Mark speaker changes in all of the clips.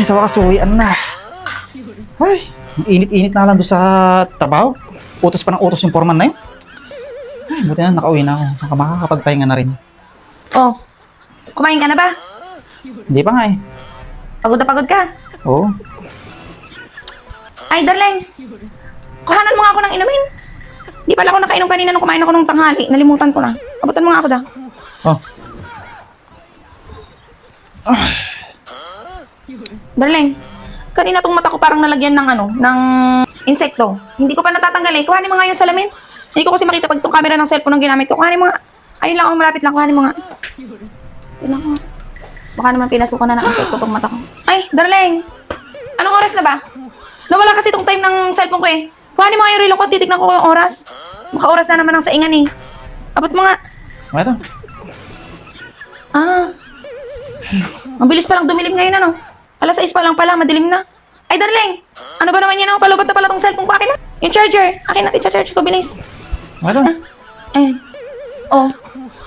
Speaker 1: sa wakas uwian na. Ay, ang init-init na lang doon sa trabaho. Utos pa ng utos yung foreman na yun. Ay, buti na nakauwi na ako. Makakapagpahinga na rin.
Speaker 2: Oh, kumain ka na ba?
Speaker 1: Hindi pa nga eh.
Speaker 2: Pagod na pagod ka?
Speaker 1: Oo.
Speaker 2: Ay, darling. Kuhanan mo nga ako ng inumin. Di pala ako nakainom kanina nung kumain ako ng tanghali. Nalimutan ko na. Abutan mo nga ako da.
Speaker 1: Oh.
Speaker 2: Darling, kanina tong mata ko parang nalagyan ng ng insekto. Hindi ko pa natatanggal eh. Kuhanin mo nga yung salamin. Hindi ko kasi makita pag itong camera ng cellphone ang ginamit ko. Kuhanin mo nga. Ayun lang, malapit lang. Kuhanin mo nga. Tingnan ko. Baka naman pinasukan na ng insekto tong mata ko. Ay, darling. Anong oras na ba? Nawala kasi itong time ng cellphone ko eh. Kuhanin mo nga yung relo ko. Titignan ko yung oras. Maka oras na naman ang saingan eh. Abot mo nga.
Speaker 1: Ito.
Speaker 2: Ah. Ang bilis palang dumilim ngayon ano. Alas 6 pa lang pala, madilim na. Ay, darling! Ano ba naman yan? Palubot na pala tong cellphone ko. Akin na. Yung charger. Akin na, i-charge ko. Bilis.
Speaker 1: Ito.
Speaker 2: Ayan. Oh.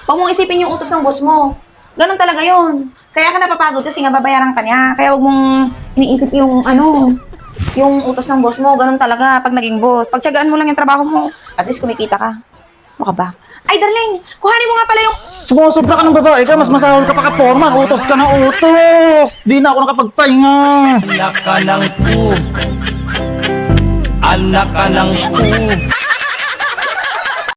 Speaker 2: Huwag mong isipin yung utos ng boss mo. Ganun talaga yun. Kaya ka napapagod kasi nga babayaran ka niya. Kaya huwag mong iniisip yung yung utos ng boss mo. Ganun talaga pag naging boss. Pagtsagaan mo lang yung trabaho mo. At least kumikita ka. Ano ka ba? Ay, darling! Kuhanin mo nga pala yung...
Speaker 1: Sumusobra ka ng babae ka, mas masahol ka pa ka foreman. Utos ka na utos. Di na ako nakapagpahinga.
Speaker 3: Anak ka ng pu. Anak ka ng pu.